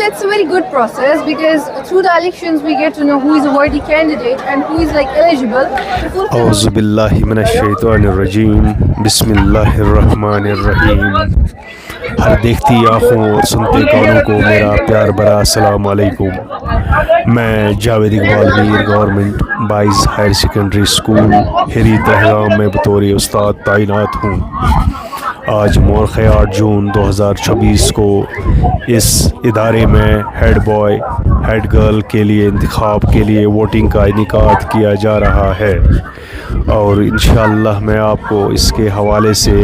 it's a very good process because through the elections we get to know who is a worthy candidate and who is like eligible. औज़ु बिल्लाहि मिनश्शैतानिर्रजीम बिस्मिल्लाहिर्रहमानिर्रहीम। हर देखती आँखों और सुनते कानों को मेरा प्यार भरा अस्सलाम वालेकुम। मैं Javed Iqbal Mir government boys higher secondary school Hiri Tahgam में बतौर उस्ताद तैनात हूँ। आज मोरख़ 8 जून 2026 को इस इदारे में हेड बॉय हेड गर्ल के लिए इंतखाब के लिए वोटिंग का इनेकाद किया जा रहा है और इंशाअल्लाह मैं आपको इसके हवाले से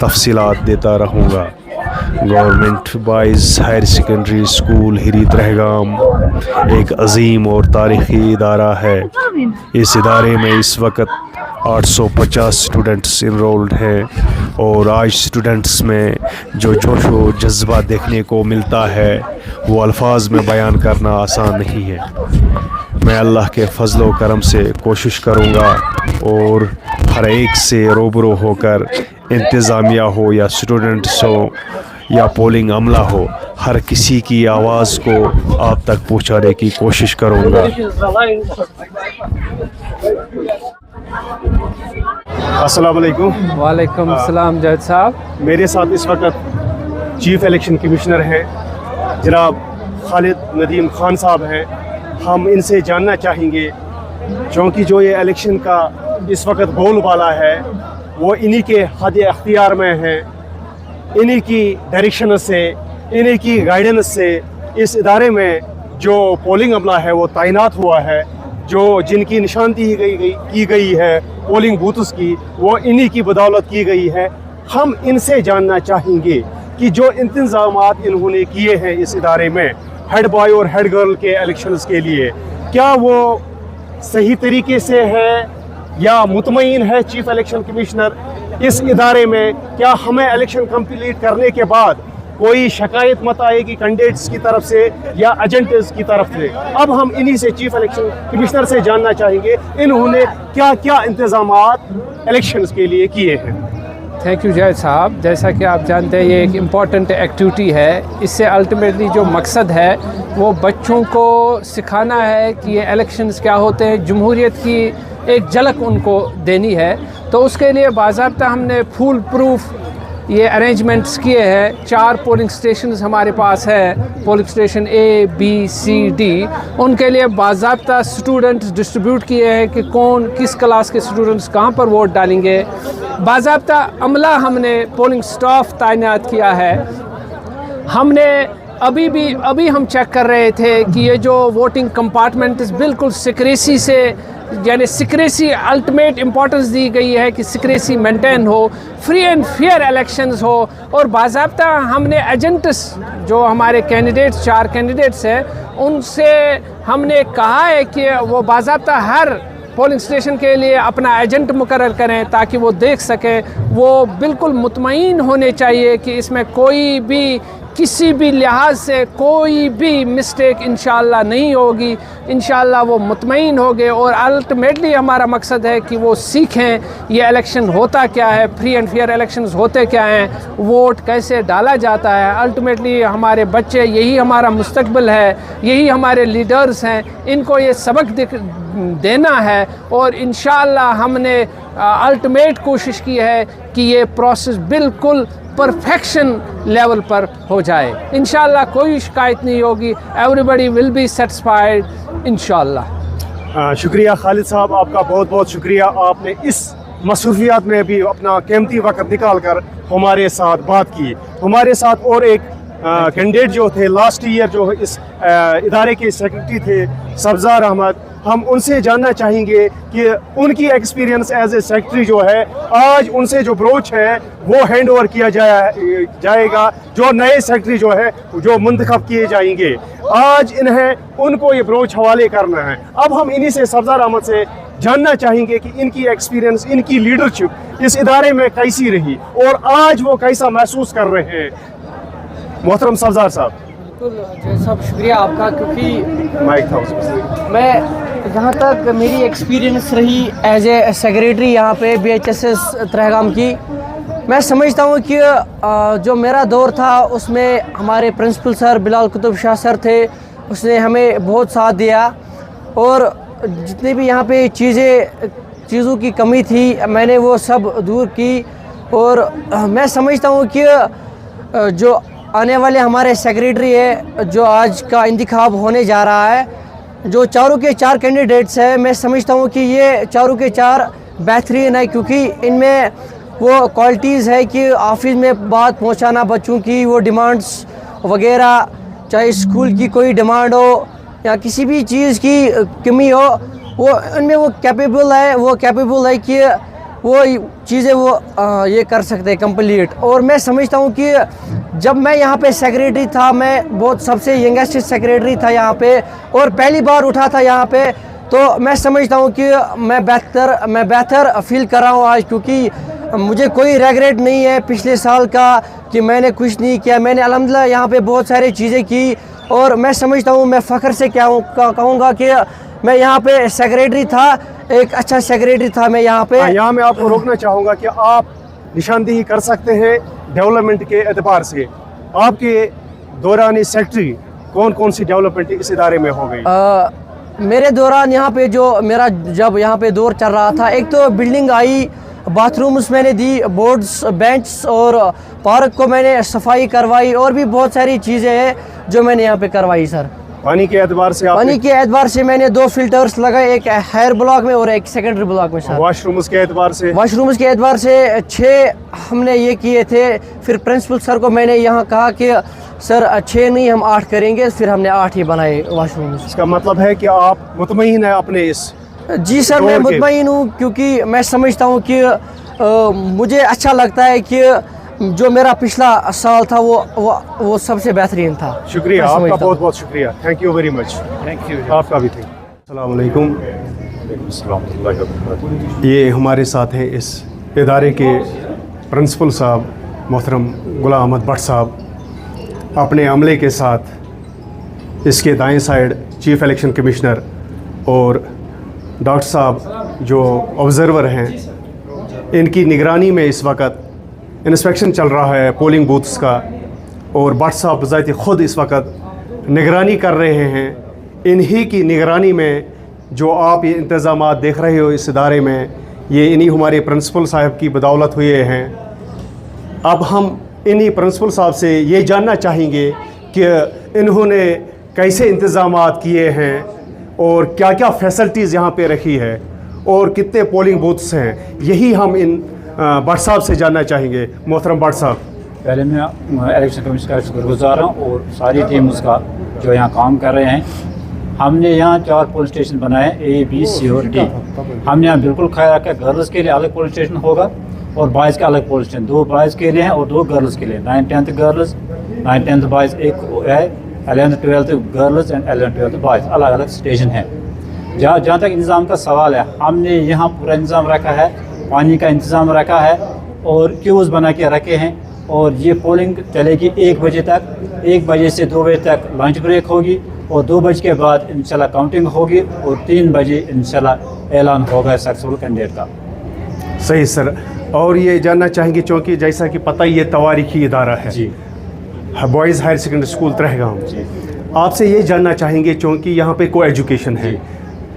तफसीलात देता रहूँगा। Government boys higher secondary school Hiri Tahgam एक अजीम और तारीख़ी इदारा है। इस इदारे में इस वक्त 850 स्टूडेंट्स इनरोल्ड हैं और आज स्टूडेंट्स में जो जोश व जज्बा देखने को मिलता है वो अल्फाज में बयान करना आसान नहीं है। मैं अल्लाह के फजल व करम से कोशिश करूँगा और हर एक से रूबरू होकर इंतज़ामिया हो या स्टूडेंट्स हो या पोलिंग अमला हो, हर किसी की आवाज़ को आप तक पहुँचाने की कोशिश करूँगा। अस्सलाम वालेकुम। वालेकुम सलाम जावेद साहब। मेरे साथ इस वक्त चीफ इलेक्शन कमिश्नर हैं जनाब खालिद नदीम खान साहब हैं। हम इनसे जानना चाहेंगे क्योंकि जो ये इलेक्शन का इस वक्त बोलबाला है वो इन्हीं के हद अख्तियार में है, इन्हीं की डायरेक्शन से, इन्हीं की गाइडेंस से इस इदारे में जो पोलिंग अमला है वो तैनात हुआ है, जो जिनकी निशानदी की गई है पोलिंग बूथ्स की वो इन्हीं की बदौलत की गई है। हम इनसे जानना चाहेंगे कि जो इंतज़ामात इन्होंने किए हैं इस इदारे में हेड बॉय और हेड गर्ल के इलेक्शंस के लिए, क्या वो सही तरीके से है या मुतमईन है चीफ इलेक्शन कमिश्नर इस इदारे में? क्या हमें इलेक्शन कंप्लीट करने के बाद कोई शिकायत मत आएगी कैंडिडेट्स की तरफ से या एजेंट्स की तरफ से? अब हम इन्हीं से चीफ इलेक्शन कमिश्नर से जानना चाहेंगे इन्होंने क्या क्या इंतज़ामात इलेक्शंस के लिए किए हैं। थैंक यू जावेद साहब। जैसा कि आप जानते हैं ये एक इम्पॉर्टेंट एक्टिविटी है। इससे अल्टीमेटली जो मकसद है वो बच्चों को सिखाना है कि ये इलेक्शंस क्या होते हैं, जमहूरियत की एक झलक उनको देनी है। तो उसके लिए बाज़ाब्ता हमने फुल प्रूफ ये अरेंजमेंट्स किए हैं। 4 पोलिंग स्टेशंस हमारे पास है, polling station A, B, C, D। उनके लिए बाज़ाब्ता स्टूडेंट्स डिस्ट्रीब्यूट किए हैं कि कौन किस क्लास के स्टूडेंट्स कहाँ पर वोट डालेंगे। बाज़ाब्ता अमला हमने पोलिंग स्टाफ तैनात किया है। हमने अभी हम चेक कर रहे थे कि ये जो वोटिंग कंपार्टमेंट्स बिल्कुल सिक्रेसी से, यानी सिक्रेसी अल्टीमेट इम्पोर्टेंस दी गई है कि सिक्रेसी मेंटेन हो, फ्री एंड फेयर इलेक्शंस हो। और बाज़ाब्ता हमने एजेंट्स जो हमारे कैंडिडेट्स 4 कैंडिडेट्स हैं उनसे हमने कहा है कि वो बाज़ाब्ता हर पोलिंग स्टेशन के लिए अपना एजेंट मुकर्रर करें ताकि वो देख सकें। वो बिल्कुल मुतमईन होने चाहिए कि इसमें कोई भी किसी भी लिहाज से कोई भी मिस्टेक इंशाअल्लाह नहीं होगी। इंशाअल्लाह वो मुतमईन होंगे और अल्टीमेटली हमारा मकसद है कि वो सीखें ये इलेक्शन होता क्या है, फ्री एंड फेयर इलेक्शंस होते क्या हैं, वोट कैसे डाला जाता है। अल्टीमेटली हमारे बच्चे, यही हमारा मुस्तकबिल है, यही हमारे लीडर्स हैं, इनको ये सबक देना है। और इंशाअल्लाह हमने अल्टीमेट कोशिश की है कि ये प्रोसेस बिल्कुल परफेक्शन लेवल पर हो जाए। इंशाअल्लाह कोई शिकायत नहीं होगी, एवरीबडी विल बी सेटिस्फाइड इंशाअल्लाह। शुक्रिया खालिद साहब, आपका बहुत बहुत शुक्रिया। आपने इस मसरूफियात में भी अपना कीमती वक्त निकाल कर हमारे साथ बात की। हमारे साथ और एक कैंडिडेट जो थे लास्ट ईयर जो इस इदारे के सेक्रेटरी थे सब्ज़ार अहमद, हम उनसे जानना चाहेंगे कि उनकी एक्सपीरियंस एज ए सेक्रेटरी जो है, आज उनसे जो ब्रोच है वो हैंड ओवर किया जाएगा जो नए सेक्रेटरी जो है जो मुंतखब किए जाएंगे। आज इन्हें उनको ये ब्रोच हवाले करना है। अब हम इन्हीं से सब्ज़ार अहमद से जानना चाहेंगे कि इनकी एक्सपीरियंस, इनकी लीडरशिप इस इदारे में कैसी रही और आज वो कैसा महसूस कर रहे हैं। मोहतरम सब्ज़ार साहब। बिल्कुल सब शुक्रिया आपका, क्योंकि मैं जहाँ तक मेरी एक्सपीरियंस रही एज ए सेक्रेटरी यहाँ पे BHSS तहगाम की, मैं समझता हूँ कि जो मेरा दौर था उसमें हमारे principal sir Bilal Qutub Shah sir थे, उसने हमें बहुत साथ दिया और जितनी भी यहाँ पे चीज़ों की कमी थी मैंने वो सब दूर की। और मैं समझता हूँ कि जो आने वाले हमारे सेक्रेटरी है, जो आज का इंतखाब होने जा रहा है, जो चारों के चार कैंडिडेट्स हैं, मैं समझता हूँ कि ये चारों के चार बेहतरीन है, क्योंकि इनमें वो क्वालिटीज़ है कि ऑफिस में बात पहुँचाना, बच्चों की वो डिमांड्स वगैरह, चाहे स्कूल की कोई डिमांड हो या किसी भी चीज़ की कमी हो, वो उनमें वो कैपेबल है कि वो चीज़ें वो ये कर सकते हैं कंप्लीट। और मैं समझता हूँ कि जब मैं यहाँ पे सेक्रेटरी था, मैं बहुत सबसे यंगेस्ट सेक्रेटरी था यहाँ पे और पहली बार उठा था यहाँ पे, तो मैं समझता हूँ कि मैं बेहतर फील कर रहा हूँ आज, क्योंकि मुझे कोई रेग्रेट नहीं है पिछले साल का कि मैंने कुछ नहीं किया। मैंने अल्हम्दुलिल्लाह यहाँ पे बहुत सारी चीज़ें की और मैं समझता हूँ, मैं फ़ख्र से कहूँगा कि मैं यहाँ पे सेक्रेटरी था, एक अच्छा सेक्रेटरी था मैं यहाँ पे। यहाँ मैं आपको रोकना चाहूँगा कि आप निशानदेही कर सकते हैं डेवलपमेंट के एतबार से। आपके दौरान सेक्रेटरी कौन कौन सी डेवलपमेंट इस इदारे में हो गई? मेरे दौरान यहाँ पे जो मेरा जब यहाँ पे दौर चल रहा था, एक तो बिल्डिंग आई, बाथरूम्स मैंने दी, बोर्ड्स, बेंच और पार्क को मैंने सफाई करवाई और भी बहुत सारी चीज़ें हैं जो मैंने यहाँ पे करवाई सर। पानी के एतबार से मैंने 2 फिल्टर्स लगाए, एक हायर ब्लॉक में और एक सेकेंडरी ब्लॉक में सर। वाशरूम्स के एतबार से 6 हमने ये किए थे। फिर प्रिंसिपल सर को मैंने यहाँ कहा कि सर 6 नहीं हम 8 करेंगे, फिर हमने 8 ही बनाए वाशरूम्स। इसका मतलब है कि आप मुतमईन हैं अपने इस? जी सर, मैं मुतमईन हूँ, क्योंकि मैं समझता हूँ कि मुझे अच्छा लगता है कि जो मेरा पिछला साल था वो सबसे बेहतरीन था। शुक्रिया आपका, बहुत बहुत शुक्रिया, thank you very much. Thank you आपका भी थैंक। अस्सलाम वालेकुम। ये हमारे साथ हैं इस इदारे के प्रिंसिपल साहब मोहतरम गुलाम अहमद भट्ट साहब, अपने अमले के साथ इसके दाएं साइड चीफ इलेक्शन कमिश्नर और डॉक्टर साहब जो ऑब्ज़र्वर हैं, इनकी निगरानी में इस वक्त इंस्पेक्शन चल रहा है पोलिंग बूथ्स का और भट्ट साहब बज़ाते ख़ुद इस वक्त निगरानी कर रहे हैं। इन्हीं की निगरानी में जो आप ये इंतज़ामात देख रहे हो इस इदारे में, ये इन्हीं हमारे प्रिंसिपल साहब की बदौलत हुए हैं। अब हम इन्हीं प्रिंसिपल साहब से ये जानना चाहेंगे कि इन्होंने कैसे इंतज़ामात किए हैं और क्या क्या फैसिलिटीज़ यहाँ पे रखी है और कितने पोलिंग बूथ्स हैं, यही हम इन भट्ट साहब से जानना चाहेंगे। मोहतरम भट्ट साहब, पहले मैं इलेक्शन कमीशन का शुक्रगुजार हूँ और सारी टीम उसका जो यहाँ काम कर रहे हैं। हमने यहाँ 4 पुलिस स्टेशन बनाए, A, B, C और D। हमने यहाँ बिल्कुल ख्याल रखा गर्ल्स के लिए अलग पुलिस स्टेशन होगा और बॉयज़ का अलग पुलिस स्टेशन, 2 बॉयज़ के लिए हैं और 2 गर्ल्स के लिए। 9th-10th गर्ल्स, 9th-10th बॉयज़ एक है, 11th-12th girls and 11th-12th boys, अलग अलग स्टेशन हैं। जहाँ तक इंतज़ाम का सवाल है, हमने यहाँ पूरा इंतज़ाम रखा है, पानी का इंतज़ाम रखा है और क्यूज़ बना के रखे हैं और ये पोलिंग चलेगी 1 बजे तक। 1 बजे से 2 बजे तक लंच ब्रेक होगी और 2 बजे के बाद इंशाल्लाह काउंटिंग होगी और 3 बजे इंशाल्लाह ऐलान होगा सक्सेसफुल कैंडिडेट का। सही सर। और ये जानना चाहेंगे, चूँकि जैसा कि पता ही ये तवारीखी इदारा है जी, boys higher secondary school Trehgam, जी, आपसे ये जानना चाहेंगे चूँकि यहाँ पे को एजुकेशन है,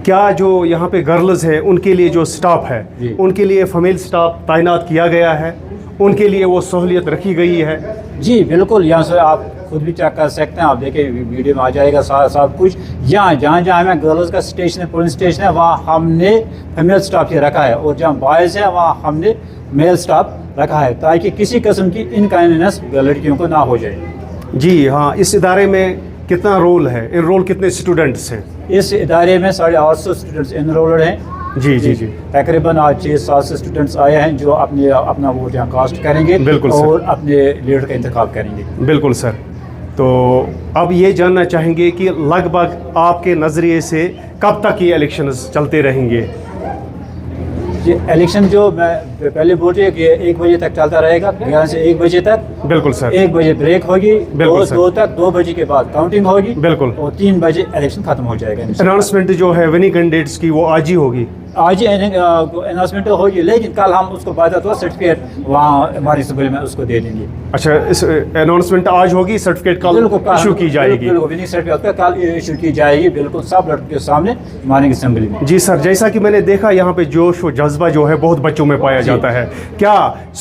क्या जो यहाँ पे गर्ल्स है उनके लिए जो स्टाफ है, उनके लिए फीमेल स्टाफ तैनात किया गया है, उनके लिए वो सहूलियत रखी गई है? जी बिल्कुल, यहाँ से आप खुद भी चेक कर सकते हैं, आप देखिए वीडियो में आ जाएगा सब कुछ। यहाँ जहाँ हमें गर्ल्स का स्टेशन है, पुलिस स्टेशन है, वहाँ हमने फीमेल स्टाफ ही रखा है और जहाँ बॉयज़ है वहाँ हमने मेल स्टाफ रखा है, ताकि किसी किस्म की इनकन्वीनियंस लड़कियों को ना हो जाए। जी हाँ। इस इदारे में कितना रोल है, इनरोल कितने स्टूडेंट्स हैं? इस इदारे में 850 स्टूडेंट्स इनरोल्ड हैं। जी जी जी। तकरीबन आज 600-700 स्टूडेंट्स आए हैं जो अपना वोट यहाँ कास्ट करेंगे। बिल्कुल और अपने लीडर का इंतखाब करेंगे। बिल्कुल सर। तो अब ये जानना चाहेंगे कि लगभग आपके नज़रिए से कब तक ये इलेक्शंस चलते रहेंगे? ये इलेक्शन जो मैं पहले बोल रही है कि 1 बजे तक चलता रहेगा, 11 से 1 बजे तक। बिल्कुल सर। 1 बजे ब्रेक होगी, 2 तक, 2 बजे के बाद काउंटिंग होगी। बिल्कुल। और 3 बजे इलेक्शन खत्म हो जाएगा। अनाउंसमेंट जो है विनिंग कैंडिडेट्स की वो आज ही होगी? आज ही अनाउंसमेंट होगी, लेकिन कल हम उसको बाकायदा सर्टिफिकेट वहाँ हमारे स्कूल में उसको दे देंगे। अच्छा, इस अनाउंसमेंट आज होगी, सर्टिफिकेट कल इशू की जाएगी। विनिंग सर्टिफिकेट कल इशू की जाएगी, बिल्कुल सब लड़कों के सामने हमारी असेंबली में। जी सर, जैसा कि मैंने देखा यहाँ पे जोश और जज्बा जो है बहुत बच्चों में पाया जाता है। क्या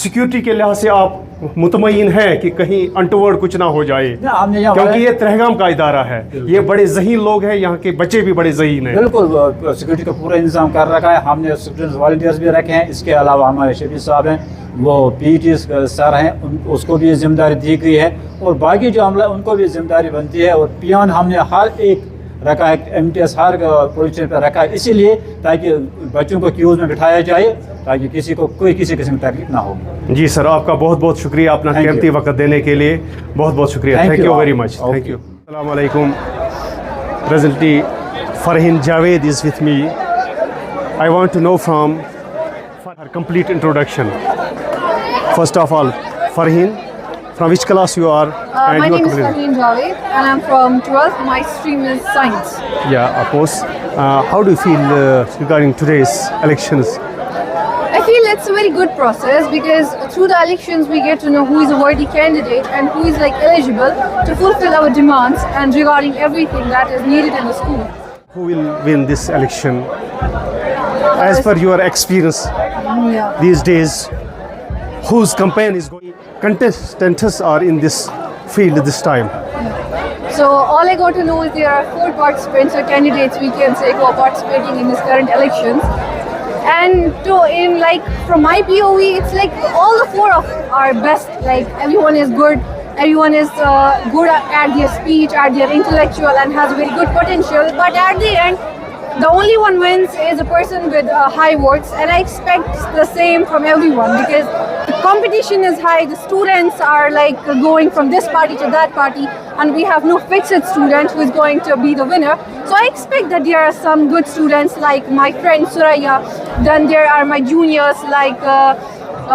सिक्योरिटी के लिहाज से आप मुतमईन है कि कहीं अनटोवर्ड कुछ ना हो जाए? हमने यहाँ क्योंकि ये तहगाम का इदारा है, ये बड़े ज़हीन लोग हैं, यहाँ के बच्चे भी बड़े ज़हीन हैं। बिल्कुल सिक्योरिटी का पूरा इंतजाम कर रखा है। हमने स्टूडेंट्स वॉलंटियर्स भी रखे हैं। इसके अलावा हमारे शफी साहब हैं, वो पीटी सर हैं, उसको भी जिम्मेदारी दी गई है, और बाकी जो अमला उनको भी जिम्मेदारी बनती है। और पियान हमने हर एक रखा है, MTS हर पोजीशन पर रखा है, इसीलिए ताकि बच्चों को क्यूज में बिठाया जाए, ताकि किसी को कोई किसी किस्म की तकलीफ ना हो। जी सर, आपका बहुत बहुत शुक्रिया अपना कीमती वक्त देने के लिए, बहुत बहुत शुक्रिया। Thank you very much. Thank you. अस्सलाम वालेकुम। Presently Farheen Javed is with me. I want to know from her complete introduction. First of all, Farheen, from which class you are? My name is Farheen Javed and I'm from 12th. My stream is science. Yeah, of course. How do you feel regarding today's elections? I feel it's a very good process because through the elections we get to know who is a worthy candidate and who is like eligible to fulfill our demands and regarding everything that is needed in the school. Who will win this election? As per your experience Yeah. these days, whose campaign is going? Contestants are in this field this time. So all I got to know is there are 4 participants or candidates we can say who are participating in this current elections. And from my POV, it's like all the 4 of are best. Like everyone is good, everyone is good at their speech, at their intellectual, and has very good potential. But at the end, the only one wins is a person with high votes, and I expect the same from everyone because the competition is high. The students are like going from this party to that party, and we have no fixed student who is going to be the winner. So I expect that there are some good students like my friend Suraya. Then there are my juniors like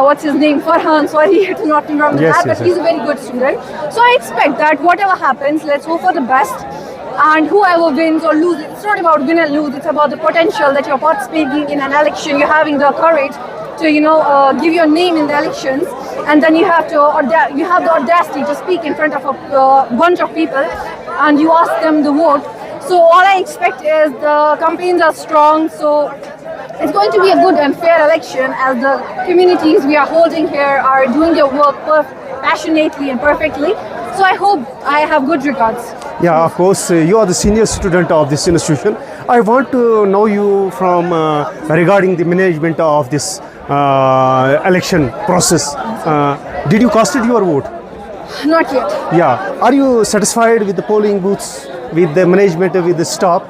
what's his name, Farhan. Sorry to not remember Yes, that, yes, but he's a very good student. So I expect that whatever happens, let's hope for the best. And whoever wins or loses, it's not about win and lose. It's about the potential that you're participating in an election. You're having the courage to, give your name in the elections, and then you have the audacity to speak in front of a bunch of people, and you ask them the vote. So all I expect is the campaigns are strong. So it's going to be a good and fair election, as the communities we are holding here are doing their work passionately and perfectly. So I hope I have good regards. Yeah, of course, you are the senior student of this institution. I want to know you from regarding the management of this election process. Did you cast your vote? Not yet. Yeah. Are you satisfied with the polling booths, with the management, with the staff?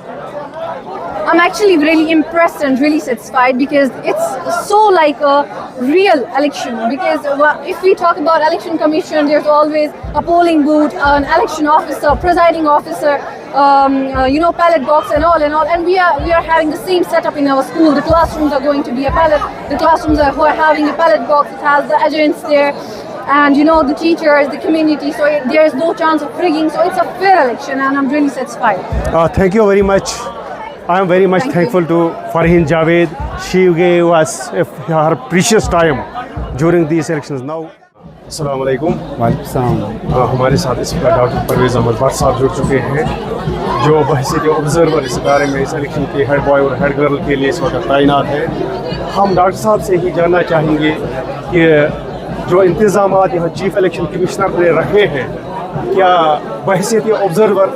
I'm actually really impressed and really satisfied because it's so like a real election. Because if we talk about election commission, there's always a polling booth, an election officer, presiding officer, ballot box and all. And we are having the same setup in our school. The classrooms are going to be a ballot. The classrooms are having a ballot box. It has the agents there. And the teachers, the community, so there is no chance of rigging. So it's a fair election, and I'm really satisfied. Thank you very much. I am very much thankful to Farheen Javed. She gave us her precious time during these elections. Now, अस्सलाम वालेकुम। हमारे साथ इस वक्त doctor Parvez Ahmad Bhatt साहब जुड़ चुके हैं, जो बहसीत ऑब्जर्वर इस इदारे में इस इलेक्शन के हेड बॉय और हेड गर्ल के लिए इस वक्त तैनात है। हम डॉक्टर साहब से ही जानना चाहेंगे कि जो इंतज़ाम यहाँ चीफ इलेक्शन कमिश्नर ने रखे हैं, क्या बहसीत ऑब्जर्वर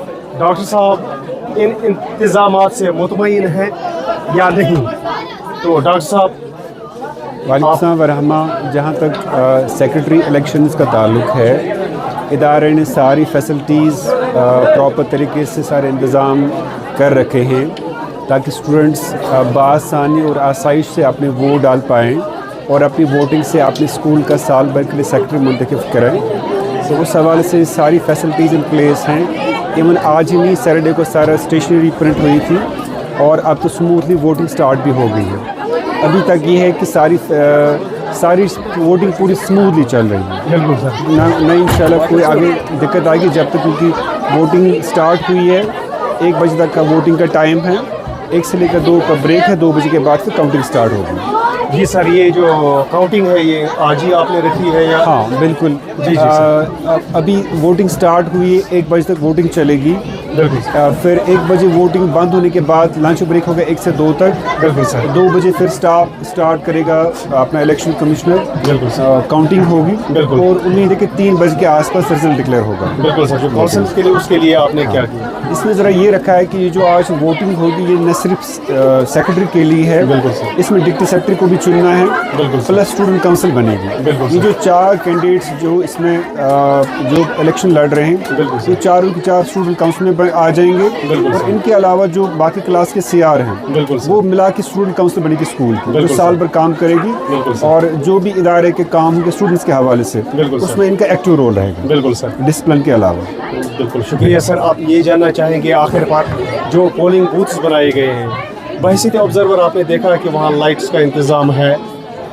डॉक्टर साहब इन इंतज़ामात से मुतमईन हैं या नहीं? तो डॉक्टर साहब, वालेकुम वरहमा। जहाँ तक सेक्रेटरी इलेक्शंस का ताल्लुक़ है, इदारे ने सारी फैसिलिटीज़ प्रॉपर तरीके से सारे इंतज़ाम कर रखे हैं ताकि स्टूडेंट्स बआसानी और आसाइश से अपने वोट डाल पाएँ और अपनी वोटिंग से अपने स्कूल का साल भर के लिए सेक्रेटरी मुंतखब करें। तो उस हवाले से सारी फैसिलिटीज़ इन प्लेस हैं। इवन आज ही नहीं, सैटरडे को सारा स्टेशनरी प्रिंट हुई थी और अब तो स्मूथली वोटिंग स्टार्ट भी हो गई है। अभी तक ये है कि सारी वोटिंग पूरी स्मूथली चल रही है। बिल्कुल सर। ना इंशाल्लाह कोई आगे दिक्कत आएगी जब तक, क्योंकि वोटिंग स्टार्ट हुई है, 1 बजे तक का वोटिंग का टाइम है 1 से लेकर 2 का ब्रेक है, 2 बजे के बाद फिर काउंटिंग स्टार्ट होगी। जी सर, ये जो काउंटिंग है ये आज ही आपने रखी है या? हाँ बिल्कुल जी सर। अभी वोटिंग स्टार्ट हुई है, 1 बजे तक वोटिंग चलेगी। बिल्कुल सर। फिर 1 बजे वोटिंग बंद होने के बाद लंच ब्रेक होगा 1 से 2 तक। बिल्कुल सर। 2 बजे फिर स्टार्ट करेगा अपना इलेक्शन कमिश्नर। बिल्कुल सर। काउंटिंग होगी। बिल्कुल। और उम्मीद है कि 3 बजे के आसपास रिजल्ट डिक्लेयर होगा। बिल्कुल सर। जो काउंसिल के लिए उसके लिए आपने क्या किया? इसमें ज़रा ये रखा है कि ये जो आज वोटिंग होगी ये न सिर्फ सेक्रेटरी के लिए है। बिल्कुल सर। इसमें डिप्टी सेक्रेटरी को भी चुनना है। बिल्कुल सर। प्लस स्टूडेंट काउंसिल बनेगी। बिल्कुल ये सर। जो 4 कैंडिडेट्स जो इसमें जो इलेक्शन लड़ रहे हैं, बिल्कुल सर। ये 4 की 4 स्टूडेंट काउंसिल में आ जाएंगे। बिल्कुल और सर। इनके अलावा जो बाकी क्लास के CR हैं, बिल्कुल सर। वो मिला के स्टूडेंट काउंसिल बनेगी स्कूल की, जो बिल्कुल साल सर। भर काम करेगी। बिल्कुल सर। और जो भी इदारे के काम होंगे स्टूडेंट्स के हवाले से, बिल्कुल सर। उसमें इनका एक्टिव रोल रहेगा। बिल्कुल सर। डिसिप्लिन के अलावा। बिल्कुल शुक्रिया सर। आप ये जानना चाहेंगे आखिरकार जो पोलिंग बूथ्स बनाए गए हैं, बहसीत ऑब्जर्वर आपने देखा कि वहाँ लाइट्स का इंतज़ाम है,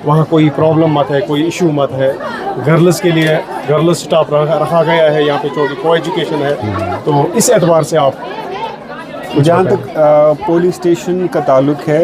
वहाँ कोई प्रॉब्लम मत है, कोई इशू मत है। गर्ल्स के लिए गर्ल्स स्टाफ रखा गया है, यहाँ पे चौकी को एजुकेशन है। तो इस एतबार से आप जहाँ तक पोलिंग स्टेशन का ताल्लुक है,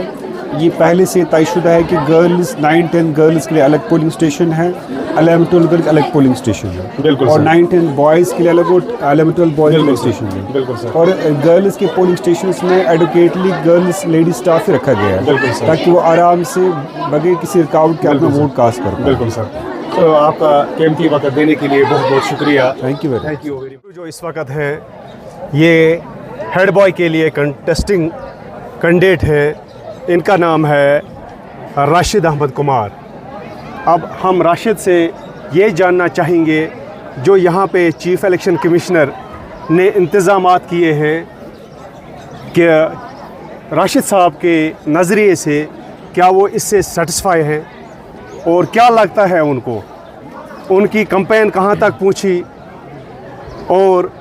ये पहले से तयशुदा है कि गर्ल्स 9-10 गर्ल्स के लिए अलग पोलिंग स्टेशन है, 11-12 के लिए अलग पोलिंग स्टेशन है। बिल्कुल और सर। 9-10 बॉयज़ के लिए अलग और 11-12 बॉयज़ पोलिंग स्टेशन है। बिल्कुल सर। और गर्ल्स के पोलिंग स्टेशन में एडुकेटली गर्ल्स लेडी स्टाफ ही रखा गया है। बिल्कुल सर। ताकि वो आराम से बगैर किसी रुकावट के अपना वोट कास्ट कर पाए। बिल्कुल सर। तो आपका कीमती वक्त देने के लिए बहुत बहुत शुक्रिया। Thank you very thank you very much. जो इस वक्त है ये हेड बॉय के लिए कंटेस्टिंग कैंडिडेट है, इनका नाम है राशिद अहमद कुमार। अब हम राशिद से ये जानना चाहेंगे जो यहाँ पे चीफ इलेक्शन कमिश्नर ने इंतज़ामात किए हैं कि राशिद साहब के नज़रिए से क्या वो इससे सेटिस्फाई हैं और क्या लगता है उनको, उनकी कैंपेन कहाँ तक पहुँची और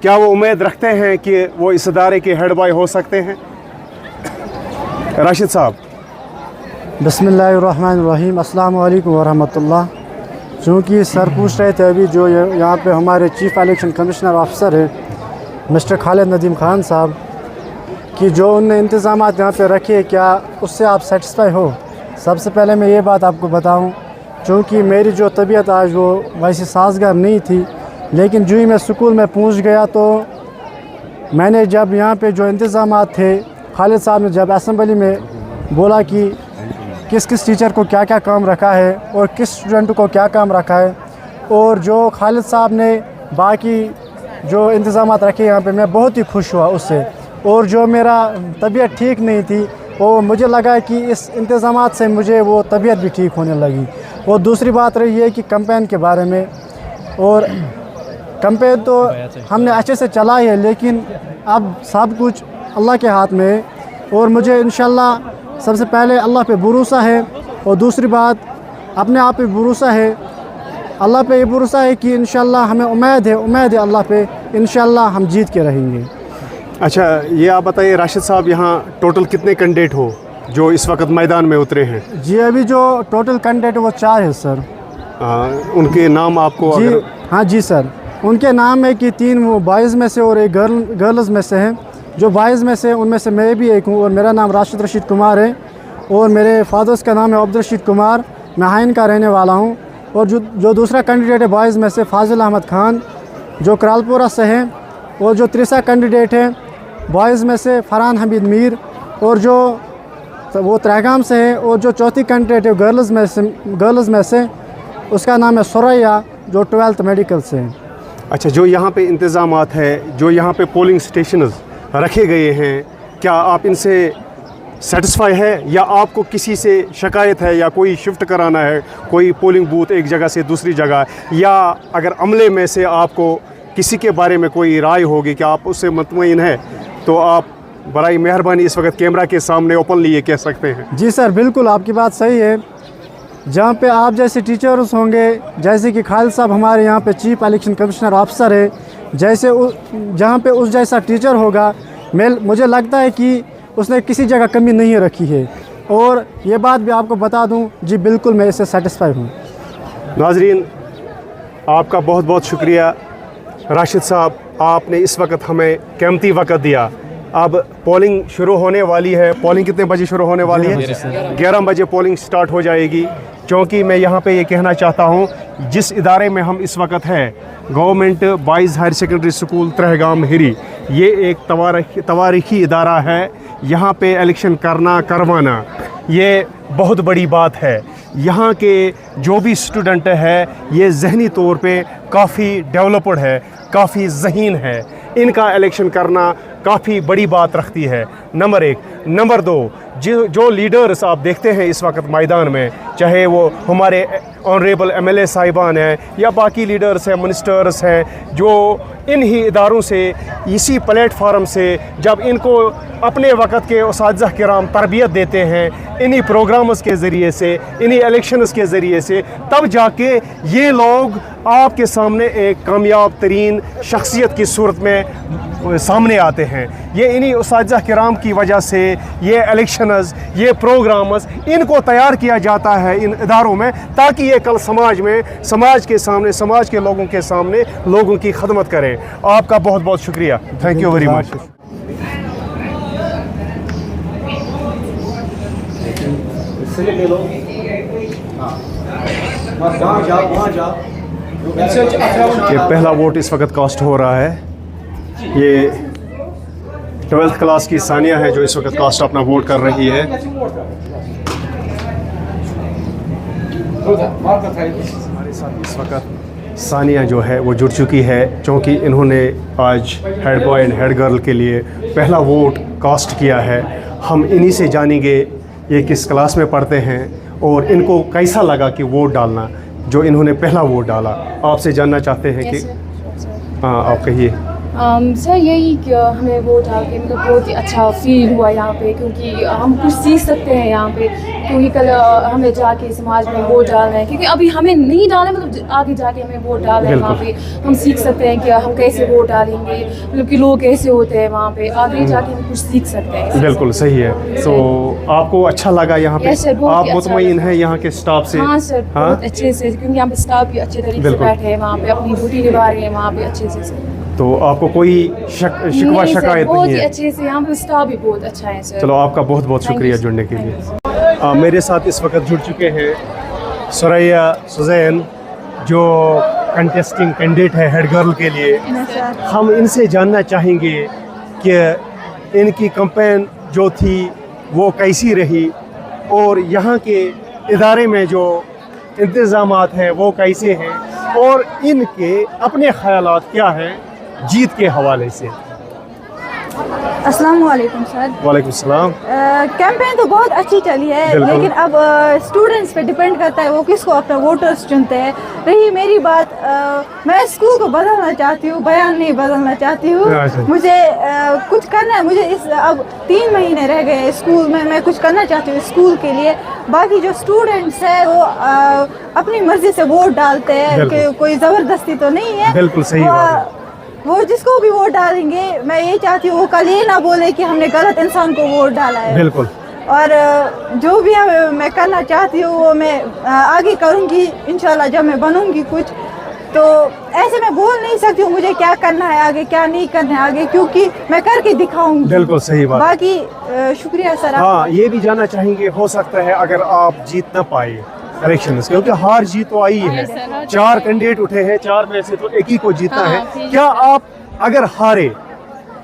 क्या वो उम्मीद रखते हैं कि वो इस इदारे के हेड बॉय हो सकते हैं? राशिद साहब। बिस्मिल्लाहिर्रहमानिर्रहीम, अस्सलाम वालेकुम वरहमतुल्लाह। चूँकि सर पूछ रहे थे अभी जो यहाँ पे हमारे चीफ इलेक्शन कमिश्नर ऑफिसर है मिस्टर खालिद नदीम खान साहब कि जो उनने इंतज़ामात यहाँ पे रखे, क्या उससे आप सेटिस्फाई हो? सबसे पहले मैं ये बात आपको बताऊँ, चूँकि मेरी जो तबीयत आज वो वैसे साजगार नहीं थी, लेकिन जो ही मैं स्कूल में पहुँच गया तो मैंने जब यहाँ पे जो इंतज़ामात थे, खालिद साहब ने जब असेंबली में बोला कि किस किस टीचर को क्या क्या काम रखा है और किस स्टूडेंट को क्या काम रखा है, और जो खालिद साहब ने बाकी जो इंतज़ामात रखे यहाँ पे, मैं बहुत ही खुश हुआ उससे। और जो मेरा तबीयत ठीक नहीं थी, वो मुझे लगा कि इस इंतज़ामात से मुझे वो तबीयत भी ठीक होने लगी। और दूसरी बात रही है कि कैंपेन के बारे में, और कैंपेन तो हमने अच्छे से चलाई है, लेकिन अब सब कुछ अल्लाह के हाथ में है। और मुझे इंशाल्लाह सबसे पहले अल्लाह पे भरोसा है, और दूसरी बात अपने आप पे भरोसा है, अल्लाह पे ये भरोसा है कि इंशाल्लाह हमें उम्मीद है अल्लाह पे, इंशाल्लाह हम जीत के रहेंगे। अच्छा, ये आप बताइए राशिद साहब, यहाँ टोटल कितने कैंडिडेट हो जो इस वक्त मैदान में उतरे हैं? जी अभी जो टोटल कैंडिडेट वो 4 है सर। उनके नाम आपको जी अगर... हाँ जी सर, उनके नाम है कि 3 वो बॉयज़ में से और एक गर्ल्स में से हैं। जो बॉयज़ में से उनमें से मैं भी एक हूँ, और मेरा नाम राशिद रशीद कुमार है, और मेरे फादर्स का नाम है अब्दुल रशीद कुमार, मैं हाइन का रहने वाला हूँ। और जो दूसरा कैंडिडेट है बॉयज़ में से फाजिल अहमद खान जो करालपुरा से हैं, और जो तीसरा कैंडिडेट है बॉयज़ में से फरहान हमीद मीर, और जो वो त्रहगाम से है। और जो चौथी कैंडिडेट है गर्ल्स में से उसका नाम है सुरैया जो 12th मेडिकल से है। अच्छा, जो यहाँ पे इंतज़ामात है, जो यहाँ पे पोलिंग स्टेशन रखे गए हैं, क्या आप इनसे सेटिस्फाई है या आपको किसी से शिकायत है, या कोई शिफ्ट कराना है, कोई पोलिंग बूथ एक जगह से दूसरी जगह, या अगर अमले में से आपको किसी के बारे में कोई राय होगी कि आप उससे मुतमईन है, तो आप बराए मेहरबानी इस वक्त कैमरा के सामने ओपनली ये कह सकते हैं? जी सर, बिल्कुल आपकी बात सही है। जहाँ पे आप जैसे टीचर्स होंगे, जैसे कि खालिद साहब हमारे यहाँ पे चीफ इलेक्शन कमिश्नर ऑफिसर है, जैसे जहाँ पे उस जैसा टीचर होगा, मुझे लगता है कि उसने किसी जगह कमी नहीं रखी है। और ये बात भी आपको बता दूं, जी बिल्कुल मैं इससे सेटिस्फाई हूँ। नाजरीन, आपका बहुत बहुत शुक्रिया राशिद साहब, आपने इस वक्त हमें कीमती वक्त दिया। अब पोलिंग शुरू होने वाली है। पोलिंग कितने बजे शुरू होने वाली है? 11 बजे पोलिंग स्टार्ट हो जाएगी। क्योंकि मैं यहाँ पे ये कहना चाहता हूँ, जिस इदारे में हम इस वक्त हैं, government boys higher secondary school Trehgam Hiri, ये एक तवारीखी इदारा है। यहाँ पे इलेक्शन करवाना ये बहुत बड़ी बात है। यहाँ के जो भी स्टूडेंट है ये ज़हनी तौर पे काफ़ी डेवलप्ड है, काफ़ी ज़हीन है। इनका इलेक्शन करना काफ़ी बड़ी बात रखती है, नंबर 1। नंबर 2, जो लीडर्स आप देखते हैं इस वक्त मैदान में, चाहे वो हमारे ऑनरेबल MLA साहिबान हैं या बाकी लीडर्स हैं, मिनिस्टर्स हैं, जो इन्हीं इदारों से, इसी प्लेटफार्म से जब इनको अपने वक़्त के उसातिज़ा किराम तरबियत देते हैं, इन्हीं प्रोग्राम्स के ज़रिए से, इन्हीं इलेक्शंस के ज़रिए से, तब जाके ये लोग आपके सामने एक कामयाब तरीन शख्सियत की सूरत में सामने आते हैं। ये इन्हीं उसातिज़ा किराम की वजह से ये इलेक्शंस, ये प्रोग्राम्स, इनको तैयार किया जाता है इन इदारों में, ताकि ये कल समाज में, समाज के सामने, समाज के लोगों के सामने लोगों की खदमत करें। आपका बहुत बहुत शुक्रिया। Thank you very much. ये पहला वोट इस वक्त कास्ट हो रहा है। ये 12th क्लास की सानिया है जो इस वक्त कास्ट अपना वोट कर रही है। हमारे साथ इस वक्त सानिया जो है वो जुड़ चुकी है, क्योंकि इन्होंने आज head boy and head girl के लिए पहला वोट कास्ट किया है। हम इन्हीं से जानेंगे ये किस क्लास में पढ़ते हैं और इनको कैसा लगा कि वोट डालना, जो इन्होंने पहला वोट डाला। आपसे जानना चाहते हैं कि हाँ, आप कहिए। सर यही कि हमें वोट डाल के मतलब बहुत ही अच्छा फील हुआ यहाँ पे, क्योंकि हम कुछ सीख सकते हैं यहाँ पे, क्योंकि कल हमें जाके समाज में वोट डालना है, क्योंकि अभी हमें नहीं डालना, मतलब आगे जाके हमें वोट डालना है। वहाँ पे हम सीख सकते हैं कि हम कैसे वोट डालेंगे, मतलब कि लोग कैसे होते हैं वहाँ पे, आगे जाके हम कुछ सीख सकते हैं। बिल्कुल सही है। तो आपको अच्छा लगा यहाँ पे? आप मुतमईन हैं यहाँ के स्टाफ से? हाँ सर, बहुत अच्छे से, क्योंकि यहाँ पे स्टाफ भी अच्छे तरीके से बैठे हैं, वहाँ पे अपनी ड्यूटी निभा रहे हैं वहाँ पे अच्छे से। तो आपको कोई शिकवा शिकायत बहुत नहीं ही है? अच्छे से, यहाँ पे स्टाफ भी बहुत अच्छा है सर। चलो, आपका बहुत बहुत शुक्रिया जुड़ने के लिए। मेरे साथ इस वक्त जुड़ चुके हैं सुरैया सुजैन, जो कंटेस्टिंग कैंडिडेट है हेड गर्ल के लिए। हम इनसे जानना चाहेंगे कि इनकी कैंपेन जो थी वो कैसी रही और यहाँ के इदारे में जो इंतज़ामात हैं वो कैसे हैं और इनके अपने ख़यालात क्या हैं जीत के हवाले से। अस्सलाम वालेकुम सर। वालेकुम सलाम। कैंपेन तो बहुत अच्छी चली है, लेकिन अब स्टूडेंट्स पे डिपेंड करता है वो किसको अपना वोटर्स चुनते हैं। रही मेरी बात, मैं स्कूल को बदलना चाहती हूँ, बयान नहीं बदलना चाहती हूँ। मुझे कुछ करना है। मुझे अब 3 महीने रह गए स्कूल में, मैं कुछ करना चाहती हूँ स्कूल के लिए। बाकी जो स्टूडेंट्स हैं वो अपनी मर्जी से वोट डालते हैं, कि कोई ज़बरदस्ती तो नहीं है। बिल्कुल सही बात है। वो जिसको भी वोट डालेंगे, मैं ये चाहती हूँ वो कल ये ना बोले कि हमने गलत इंसान को वोट डाला है। बिल्कुल। और जो भी मैं करना चाहती हूँ वो मैं आगे करूँगी इंशाल्लाह, जब मैं बनूँगी कुछ। तो ऐसे मैं बोल नहीं सकती हूँ मुझे क्या करना है आगे, क्या नहीं करना है आगे, क्योंकि मैं करके दिखाऊंगी। बिल्कुल सही बात। बाकी शुक्रिया सर। हाँ, ये भी जानना चाहेंगे, हो सकता है अगर आप जीत ना पाए इलेक्शन, क्योंकि हार जीत तो आई है, 4 कैंडिडेट उठे हैं, 4 में से तो एक ही को जीतना है। क्या आप अगर हारे,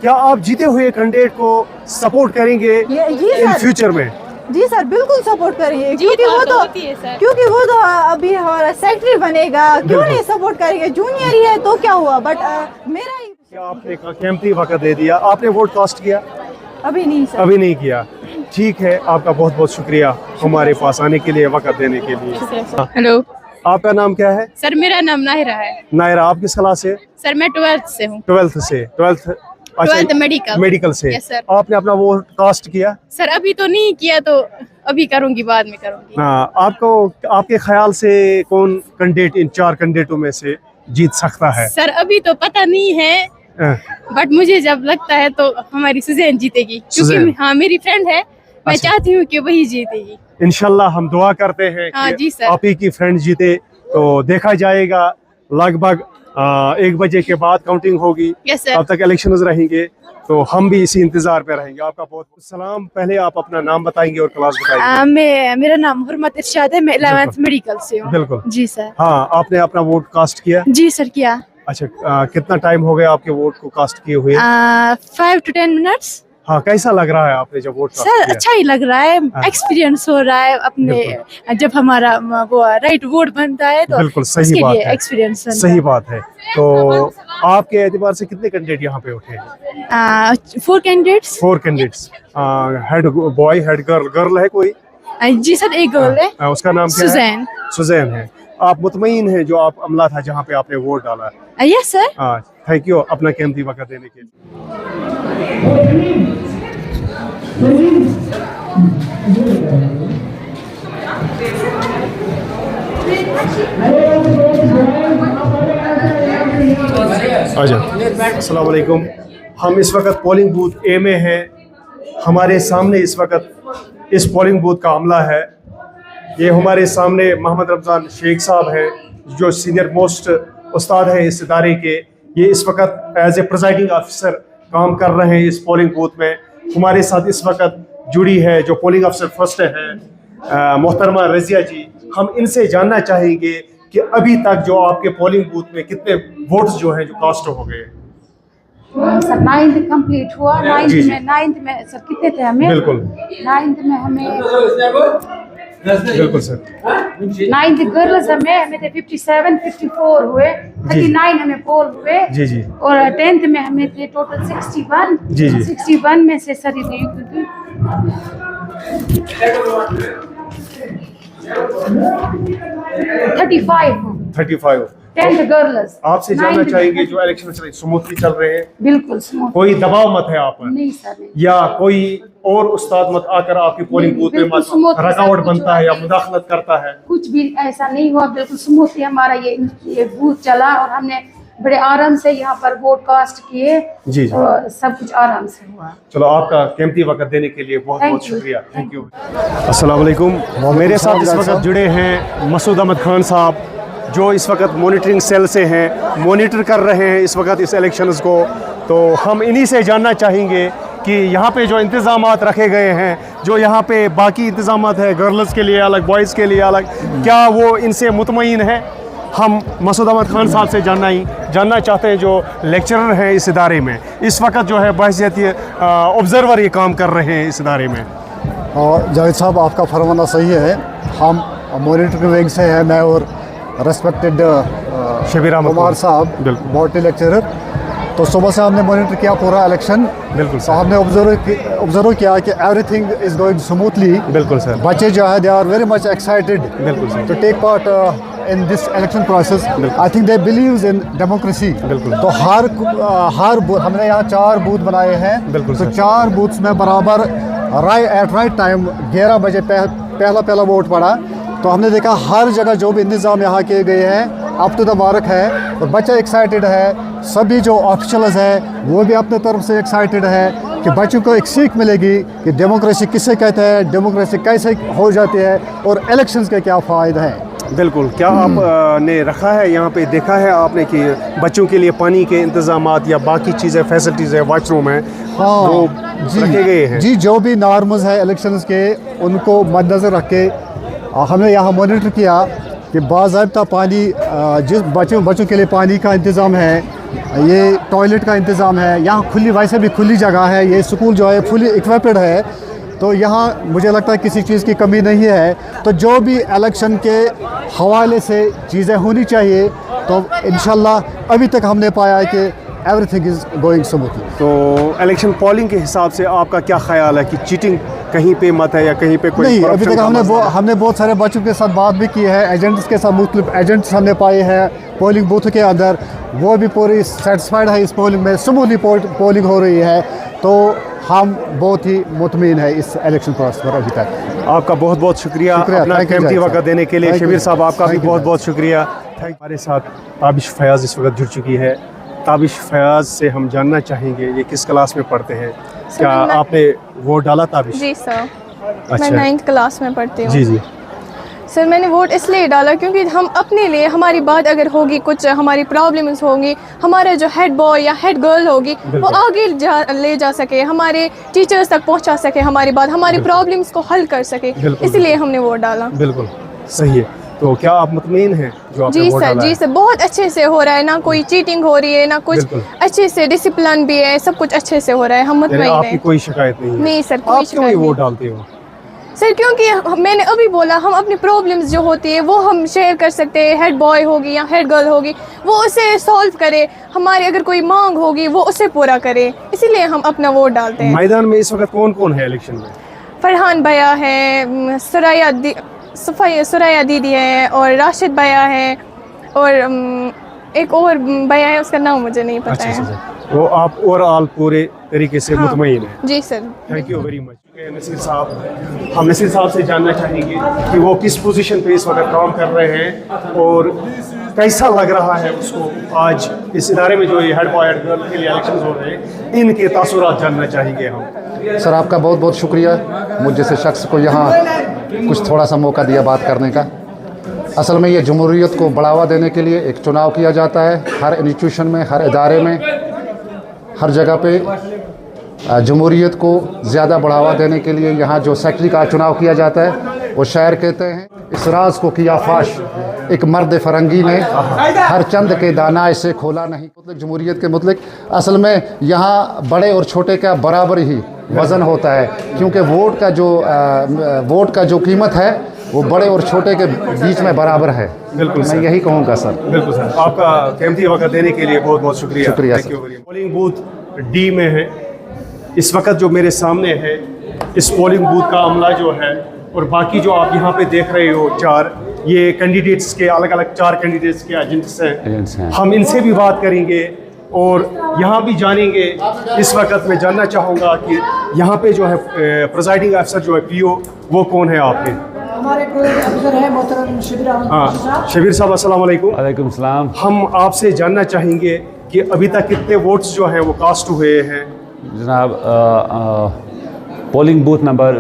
क्या आप जीते हुए कैंडिडेट को सपोर्ट करेंगे इन फ्यूचर में? जी सर, बिल्कुल सपोर्ट करेंगे, क्योंकि वो तो अभी हमारा सेक्रेटरी बनेगा, क्यों नहीं सपोर्ट करेंगे। जूनियर ही है तो क्या हुआ, बट मेरा ही। क्या आपने कीमती वक्त दे दिया? आपने वोट कास्ट किया? अभी नहीं सर। अभी नहीं किया। ठीक है, आपका बहुत बहुत शुक्रिया हमारे पास आने के लिए, वक्त देने के लिए। हेलो, आपका नाम क्या है? सर मेरा नाम नाहिरा है। नाहिरा, आप किस क्लास से? सर मैं 12th से हूँ। 12th से? 12th मेडिकल से। Yes sir. आपने अपना वोट कास्ट किया? सर अभी तो नहीं किया, तो अभी करूँगी, बाद में करूँगी। हाँ, आपके ख्याल से कौन कैंडिडेट इन 4 कैंडिडेटों में से जीत सकता है? सर अभी तो पता नहीं है, बट मुझे जब लगता है तो हमारी सुजैन जीतेगी, क्योंकि हाँ मेरी फ्रेंड है, मैं चाहती हूँ कि वही जीतेगी। इंशाल्लाह हम दुआ करते हैं हाँ, कि जी सर। आप ही की फ्रेंड जीते। तो देखा जाएगा, लगभग 1 बजे के बाद काउंटिंग होगी, Yes, sir. तब तक इलेक्शंस रहेंगे, तो हम भी इसी इंतजार पे रहेंगे। आपका बहुत बहुत सलाम। पहले आप अपना नाम बताएंगे और क्लास बताएंगे। मेरा नाम हुर्मत इरशाद है, मैं 11th मेडिकल से हूँ। बिल्कुल जी सर। हाँ, आपने अपना वोट कास्ट किया? जी सर किया। अच्छा, कितना टाइम हो गया आपके वोट को कास्ट किए हुए? 5 to 10 minutes। हाँ, कैसा लग रहा है आपने जब वोट कास्ट सर किया? अच्छा ही लग रहा है, एक्सपीरियंस हो रहा है अपने, जब हमारा वो राइट वोट बनता है तो बिल्कुल सही उसके बात लिए है, एक्सपीरियंस सही बात है। तो आपके एतबार से कितने कैंडिडेट यहाँ पे उठे? 4 candidates. 4 candidates. Head boy, head girl? Girl है कोई? जी सर, एक गर्ल है। उसका नाम क्या है? सुजैन। सुजैन है। आप मुतमईन हैं जो आप अमला था जहाँ पे आपने वोट डाला? Yes sir. थैंक यू अपना कीमती वक्त देने के लिए। अस्सलाम वालेकुम। हम इस वक्त पोलिंग बूथ ए में हैं। हमारे सामने इस वक्त इस पोलिंग बूथ का अमला है। ये हमारे सामने मोहम्मद रमज़ान शेख साहब हैं जो सीनियर मोस्ट उस्ताद हैं इस इदारे के। ये इस वक्त एज ए प्रिजाइडिंग ऑफिसर काम कर रहे हैं इस पोलिंग बूथ में। हमारे साथ इस वक्त जुड़ी है जो पोलिंग अफसर फर्स्ट है मोहतरमा रज़िया जी। हम इनसे जानना चाहेंगे कि अभी तक जो आपके पोलिंग बूथ में कितने वोट्स जो हैं जो कास्ट हो गए? सर 9th कंप्लीट हुआ। 9th में सर कितने थे हमें? बिल्कुल 9th में हमें बिल्कुल सर 9th गर्ल्स हमें थे 57, 54 हुए, 39 हमें पोल हुए जी जी। और 10th में हमें थे टोटल 61 जी जी। 61 में से सर 35 10th गर्ल्स। आपसे जानना चाहेंगे जो इलेक्शन स्मूथली चल रहे हैं? बिल्कुल स्मूथ। कोई दबाव मत है आप पर? नहीं सर नहीं। या कोई और उस्ताद मत आकर आपकी पोलिंग बूथ में बिल्कुल मत स्मूथ है, रुकावट सब बनता है या कुछ मुदाखलत करता है? कुछ भी ऐसा नहीं हुआ, बिल्कुल स्मूथ ही हमारा ये बूथ चला और हमने बड़े आराम से यहाँ पर वोट कास्ट किए। जी जी। और सब कुछ आराम से हुआ। चलो, आपका कीमती वक्त देने के लिए बहुत बहुत Thank you. शुक्रिया। Thank you. अस्सलाम वालेकुम। मेरे साथ इस वक्त जुड़े हैं मसूद अहमद खान साहब जो इस वक्त मॉनिटरिंग सेल से हैं, मॉनिटर कर रहे हैं इस वक्त इस इलेक्शंस को। तो हम इन्हीं से जानना चाहेंगे कि यहाँ पे जो इंतज़ामात रखे गए हैं, जो यहाँ पे बाकी इंतज़ामात है गर्ल्स के लिए अलग, बॉयज़ के लिए अलग, क्या वो इनसे मुतमईन है? हम मसूद अहमद खान साहब से जानना चाहते हैं जो लेक्चरर हैं इस इदारे में, इस वक्त जो है बहैसियत ऑब्ज़र्वर ये काम कर रहे हैं इस इदारे में। जावेद साहब, आपका फरमाना सही है। हम मॉनिटरिंग विंग से हैं, मैं और रेस्पेक्टेड शबीर अहमद कुमार साहब बॉटनी लेक्चरर। तो सुबह से हमने मॉनिटर किया पूरा इलेक्शन। बिल्कुल तो हमने ऑब्जर्व किया कि एवरीथिंग इज गोइंग स्मूथली। बिल्कुल सर। बच्चे जो है they are very much excited बिल्कुल sir to take part in this election process. I think they believes in democracy. बिल्कुल। तो हर हमने यहाँ 4 बूथ बनाए हैं। बिल्कुल। तो 4 बूथ्स में बराबर राइट टाइम 11 बजे पहला वोट पड़ा। तो हमने देखा हर जगह जो भी इंतज़ाम यहाँ किए गए हैं अप टू द मार्क है और बच्चा एक्साइटेड है। सभी जो ऑफिशियल्स हैं वो भी अपने तरफ से एक्साइटेड है कि बच्चों को एक सीख मिलेगी कि डेमोक्रेसी किसे कहते हैं, डेमोक्रेसी कैसे हो जाती है और इलेक्शंस के क्या फ़ायदे हैं। बिल्कुल। क्या आपने रखा है यहाँ पे, देखा है आपने कि बच्चों के लिए पानी के इंतज़ामात या बाकी चीज़ें फैसिलिटीज़ है, वॉशरूम है, वो रखे गए हैं? जी, जो भी नॉर्म्स है इलेक्शंस के उनको मद्देनज़र रख के हमने यहाँ मॉनिटर किया कि बाज़ाब्ता पानी जिस बच्चों के लिए पानी का इंतज़ाम है, ये टॉयलेट का इंतज़ाम है, यहाँ वैसे भी खुली जगह है, ये स्कूल जो है फुली इक्विप्ड है। तो यहाँ मुझे लगता है किसी चीज़ की कमी नहीं है। तो जो भी इलेक्शन के हवाले से चीज़ें होनी चाहिए तो इंशाल्लाह अभी तक हमने पाया है कि एवरीथिंग इज़ गोइंग स्मूथली। तो इलेक्शन पोलिंग के हिसाब से आपका क्या ख्याल है कि चीटिंग कहीं पे मत है या कहीं पे कोई? नहीं, अभी तक हमने बहुत सारे बच्चों के साथ बात भी की है, एजेंट्स के साथ मुख्तलिफ एजेंट्स हमने पाए हैं पोलिंग बूथ के अंदर, वो भी पूरी सेटिस्फाइड है इस पोलिंग में, स्मूथली पोलिंग हो रही है। तो हम बहुत ही मुतमईन है इस इलेक्शन प्रोसेस पर अभी तक। आपका बहुत बहुत शुक्रिया अपना कीमती वक्त देने के लिए। शबीर साहब, आपका भी बहुत बहुत शुक्रिया। हमारे साथ ताबिश फयाज इस वक्त जुड़ चुकी है। ताबिश फयाज से हम जानना चाहेंगे ये किस क्लास में पढ़ते हैं? क्या आपने वोट डाला ताबिश? जी सर, अच्छा। मैं 9th क्लास में पढ़ती हूँ। जी जी। सर मैंने वोट इसलिए डाला क्योंकि हम अपने लिए, हमारी बात अगर होगी, कुछ हमारी प्रॉब्लम्स होंगी, हमारा जो हेड बॉय या हेड गर्ल होगी वो आगे ले जा सके, हमारे टीचर्स तक पहुंचा सके हमारी बात, हमारी प्रॉब्लम्स को हल कर सके, इसलिए हमने वोट डाला। बिल्कुल सही है। तो क्या आप मुतमईन हैं जो आपने जी वोट सर, डाला जी है? सर, बहुत अच्छे से हो रहा है, ना कोई चीटिंग हो रही है, ना कुछ, अच्छे से डिसिप्लिन भी है, सब कुछ अच्छे से हो रहा है, हम यानी मुतमईन आपकी हैं। कोई शिकायत नहीं है? नहीं सर, आप कोई क्यों ये शिकायत वोट नहीं डालते हो? सर, क्योंकि मैंने अभी बोला हम अपनी प्रॉब्लम्स जो होती है वो हम शेयर कर सकते हैं, हेड बॉय होगी या हेड गर्ल होगी वो उसे सॉल्व करे, हमारी अगर कोई मांग होगी वो उसे पूरा करे, इसीलिए हम अपना वोट डालते हैं। मैदान में इस वक्त कौन कौन है इलेक्शन में? फरहान भैया है, सुरैया दीदी है और राशिद भैया है और एक और भैया है, उसका नाम मुझे नहीं पता है। तो आप ओवरऑल पूरे तरीके से मुतमईन हैं? जी sir. Thank you very much. Naseer साहब, हम नसीर साहब से जानना चाहेंगे कि वो किस पोजीशन पे इस वक्त काम कर रहे हैं और कैसा लग रहा है उसको आज इस इदारे में जो ये हेड बॉय हेड गर्ल के लिए इलेक्शन हो रहे हैं, इनके तासुरात जानना चाहेंगे हम। सर आपका बहुत बहुत शुक्रिया मुझ जैसे शख्स को यहाँ कुछ थोड़ा सा मौका दिया बात करने का। असल में ये जमहूरियत को बढ़ावा देने के लिए एक चुनाव किया जाता है, हर इंस्टीट्यूशन में, हर इदारे में, हर जगह पे जमहूरियत को ज़्यादा बढ़ावा देने के लिए यहाँ जो सेक्रेटरी का चुनाव किया जाता है वो शायर कहते हैं, इस राज को किया फाश एक मर्द फरंगी ने, हर चंद के दाना इसे खोला नहीं। मतलब जमहूरियत के मतलब असल में यहाँ बड़े और छोटे का बराबर ही वज़न होता है, क्योंकि वोट का जो कीमत है वो बड़े और छोटे के बीच में बराबर है। बिल्कुल मैं यही कहूँगा सर। बिल्कुल सर, आपका कीमती वक्त देने के लिए बहुत बहुत शुक्रिया। शुक्रिया thank you very much. Polling booth D में है इस वक्त जो मेरे सामने है, इस पोलिंग बूथ का अमला जो है और बाकी जो आप यहाँ पे देख रहे हो चार, ये कैंडिडेट्स के अलग अलग 4 कैंडिडेट्स के एजेंट्स हैं। हम इनसे भी बात करेंगे और यहाँ भी जानेंगे। इस वक्त मैं जानना चाहूँगा कि यहाँ पे जो है प्रिजाइडिंग अफसर जो है पीओ वो कौन है आपके? हमारे अफसर है मोहतरम शबीर अहमद। हाँ, शबीर साहब अस्सलाम वालेकुम। वालेकुम सलाम। हम आपसे जानना चाहेंगे कि अभी तक कितने वोट्स जो हैं वो कास्ट हुए हैं? जनाब polling booth number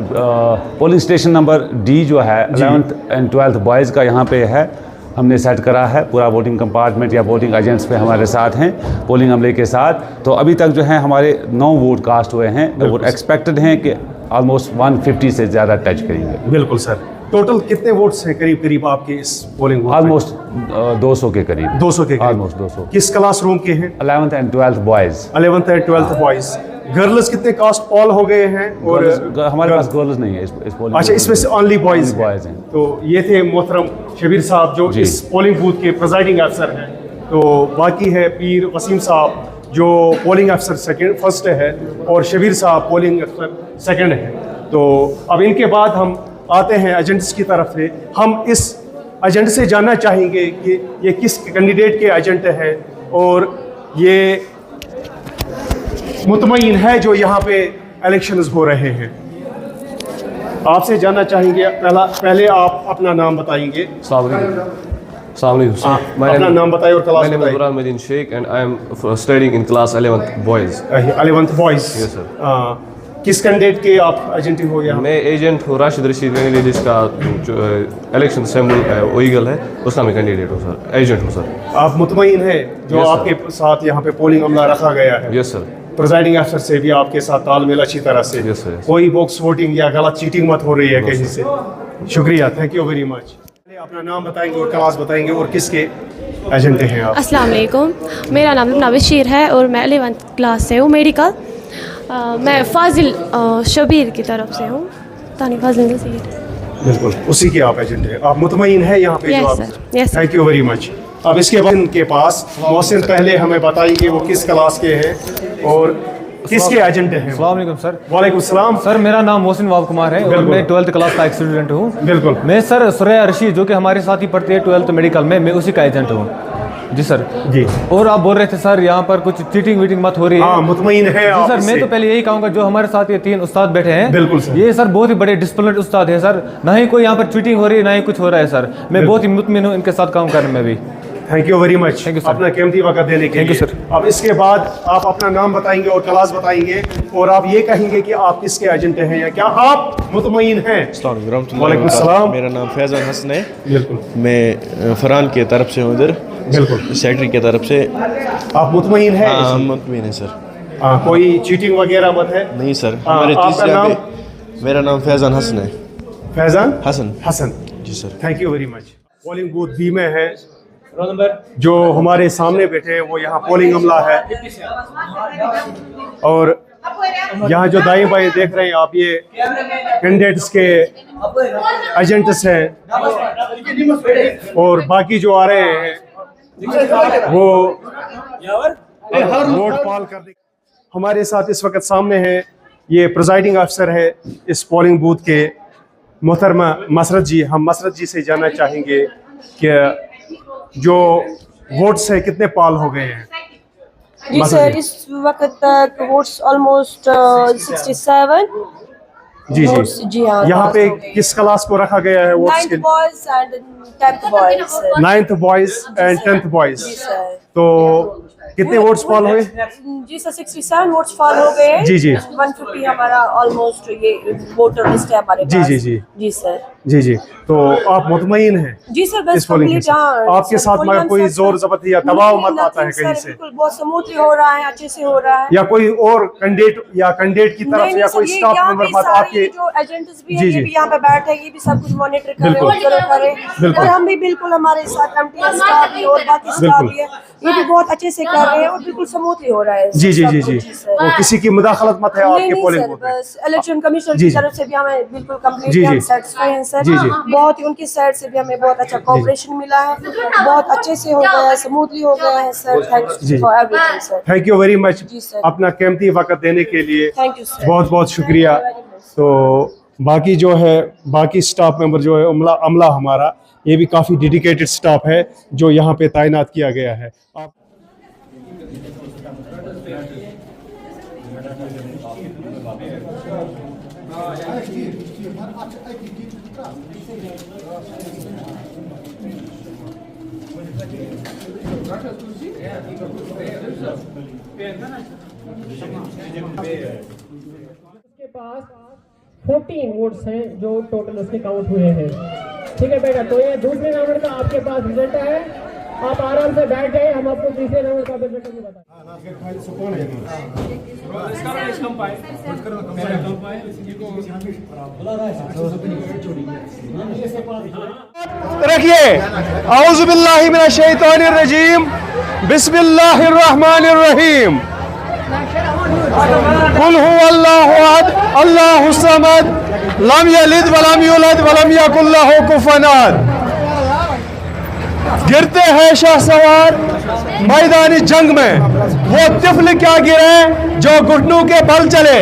polling station number D जो है 11th एंड 12th बॉयज़ का यहाँ पे है, हमने सेट करा है। पूरा वोटिंग कंपार्टमेंट या वोटिंग एजेंट्स पे हमारे साथ हैं पोलिंग अमले के साथ। तो अभी तक जो है हमारे 9 वोट कास्ट हुए हैं और एक्सपेक्टेड हैं कि ऑलमोस्ट 150 से ज़्यादा टच करेंगे। बिल्कुल सर। टोटल कितने वोट्स हैं करीब करीब आपके इस पोलिंग बूथ? ऑलमोस्ट 200 के करीब। 200 के करीब? ऑलमोस्ट 200। किस क्लास रूम के हैं? 11th and 12th boys. 11th and 12th boys. Girls कितने कास्ट ऑल हो गए हैं? और हमारे पास गर्ल्स नहीं है इस पोलिंग। अच्छा, इसमें से ओनली बॉयज़ हैं। तो ये थे मोहतरम शबीर साहब जो इस पोलिंग बूथ के प्रिजाइडिंग अफसर हैं। तो बाकी है पीर वसीम साहब जो पोलिंग अफसर फर्स्ट है और शबीर साहब पोलिंग अफसर सेकंड है। तो अब इनके बाद हम आते हैं एजेंट्स की तरफ से। हम इस एजेंट से जानना चाहेंगे कि ये किस कैंडिडेट के एजेंट हैं और ये मुतमईन है जो यहाँ पे इलेक्शंस हो रहे हैं। आपसे जानना चाहेंगे, पहले आप अपना नाम बताएंगे। अपना नाम बताइए और क्लास बताइए। Burhan Medin Sheikh and I am studying in class 11th boys. 11th boys. Yes sir. किस कैंडिडेट के आप एजेंट हो यहाँ? मैं एजेंट हूँ राशिद रशीद वैली, जिसका जो इलेक्शन सिंबल ईगल है उसका मैं कैंडिडेट हूँ सर, एजेंट हूँ सर। आप मुतमईन हैं जो आपके साथ यहाँ पे पोलिंग अमला रखा गया है? Yes sir. प्रिजाइडिंग अफसर से भी आपके साथ तालमेल अच्छी तरह से? Yes sir. कोई बॉक्स वोटिंग या गलत चीटिंग मत हो रही है कहीं से? शुक्रिया, थैंक यू वेरी मच। अपना नाम बताएंगे और क्लास बताएंगे और किसके एजेंट हैं आप? अस्सलाम वालेकुम, मेरा नाम लुबना बशीर है और मैं 11th क्लास से हूँ मेडिकल। मैं फाजिल शबीर की तरफ से हूँ, तानी फाजिल नसीर। बिल्कुल, उसी के आप एजेंट हैं। आप मुतमईन हैं यहाँ पे? Yes sir, yes sir. Thank you very much. अब इसके बाद इनके पास मोहसिन पहले हमें बताएंगे वो किस क्लास के हैं और किसके एजेंट हैं? अस्सलाम वालेकुम सर। वालेकुम सलाम सर, मेरा नाम मोहसिन वाब कुमार है और मैं 12th क्लास का एक स्टूडेंट हूँ। बिल्कुल। मैं सर सुरैया रशीद जो कि हमारे साथ ही पढ़ती है 12th मेडिकल में, मैं उसी का एजेंट हूँ। जी सर। जी। और आप बोल रहे थे सर यहाँ पर कुछ चीटिंग वीटिंग मत हो रही है? हाँ, मुतमईन है आप? सर मैं तो पहले यही कहूँगा, जो हमारे साथ ये 3 उस्ताद बैठे हैं, बिल्कुल सर, ये सर बहुत ही बड़े डिसिप्लिन्ड उस्ताद हैं सर। ना ही कोई यहाँ पर चीटिंग हो रही है, ना ही कुछ हो रहा है सर। मैं बहुत ही मुतमईन हूँ इनके साथ काम करने में भी। थैंक यू वेरी मच अपना कीमती वक्त देने के लिए। सर। अब इसके बाद आप अपना नाम बताएंगे और क्लास बताएंगे और आप ये कहेंगे कि आप किसके एजेंट हैं या क्या आप मुतमईन हैं। वालेकुम सलाम। मेरा नाम फैज़ान हसन है। बिल्कुल। मैं फरहान की तरफ से हूँ इधर। बिल्कुल। सेक्रेटरी की तरफ से। आप मुतमईन हैं? हाँ, मुतमईन है सर। कोई चीटिंग वगैरह मत है? नहीं सर। हमारे आपका नाम? मेरा नाम फैज़ान हसन है। Faizan Hasan ji sir, thank you very much. Polling booth B में है, जो हमारे सामने बैठे हैं वो यहाँ पोलिंग अमला है और यहाँ जो दाएं बाएं देख रहे हैं आप ये कैंडिडेट्स के एजेंट्स हैं और बाकी जो आ रहे हैं वो वोट पाल करने। हमारे साथ इस वक्त सामने है ये प्रिजाइडिंग अफसर है इस पोलिंग बूथ के, मोहतरमा मसरत जी। हम मसरत जी से जानना चाहेंगे कि जो वोट्स है कितने पाल हो गए हैं? जी सर, इस वक्त तक वोट्स ऑलमोस्ट 67। जी जी जी हाँ। यहाँ पे किस क्लास को रखा गया है वोट्स के? 9th boys and 10th boys। 9th boys and 10th boys. जी सर। तो कितने वोट्स फॉल हुए? जी सर 67 वोट्स फॉल हो गए। जी जी। 150 हमारा ऑलमोस्ट ये वोटर लिस्ट है हमारे जी पास। जी जी जी सर। जी जी। तो आप मुतमईन हैं? जी सर, बस कंप्लीट। आपके साथ मगर कोई जोर जबरदस्ती या दबाव मत आता है कहीं से? बिल्कुल, बहुत स्मूथली हो रहा है, अच्छे से हो रहा है। या कोई और कैंडिडेट की तरफ या कोई स्टाफ मेंबर मत आपके? जो एजेंट्स भी हैं ये भी यहाँ पे बैठे हैं, ये भी सब कुछ मॉनिटर कर रहे हैं, ऑब्जर्व कर रहे हैं और हम भी बिल्कुल हमारे साथ एमटीएस स्टाफ भी और बाकी स्टाफ भी है, ये भी बहुत अच्छे से कर रहे हैं और बिल्कुल स्मूथली हो रहा है। जी जी जी जी। तो किसी की मुदाखलत मत है आपके पोलिंग बूथ में? बस इलेक्शन कमिश्नर की तरफ से भी हमें बिल्कुल कंप्लीट जी जी सेटिस्फाई हैं सर। जी जी। बहुत ही उनकी साइड से भी हमें बहुत अच्छा कोऑपरेशन मिला है, बहुत अच्छे से हो गया है, स्मूथली हो गया है sir. Thanks for everything sir. Thank you very much जी सर। अपना कीमती वक्त देने के लिए। Thank you sir. बहुत बहुत शुक्रिया। तो बाकी जो है बाकी स्टाफ मेंबर जो है अमला हमारा ये भी काफ़ी डेडिकेटेड स्टाफ है जो यहाँ पे तैनात किया गया है। आप उसके पास 14 वोट्स हैं जो टोटल उसके काउंट हुए हैं। ठीक है बेटा, तो ये दूसरे नंबर का आपके पास रिजल्ट है, आप आराम से बैठ जाइए, हम आपको तीसरे नंबर का रिजल्ट भी बताएं। रखिए औज़ु बिल्लाहि मिनश शैतानिर रजीम, बिस्मिल्लाहिर रहमानिर रहीम। कुल हुवल्लाहु अहद, अल्लाहुस समद, लम यलिद वलम यूलद वलम यकुल लहू कुफुवन अहद। गिरते हैं शाहसवार मैदानी जंग में, वो तिफल क्या गिरे जो घुटनों के बल चले।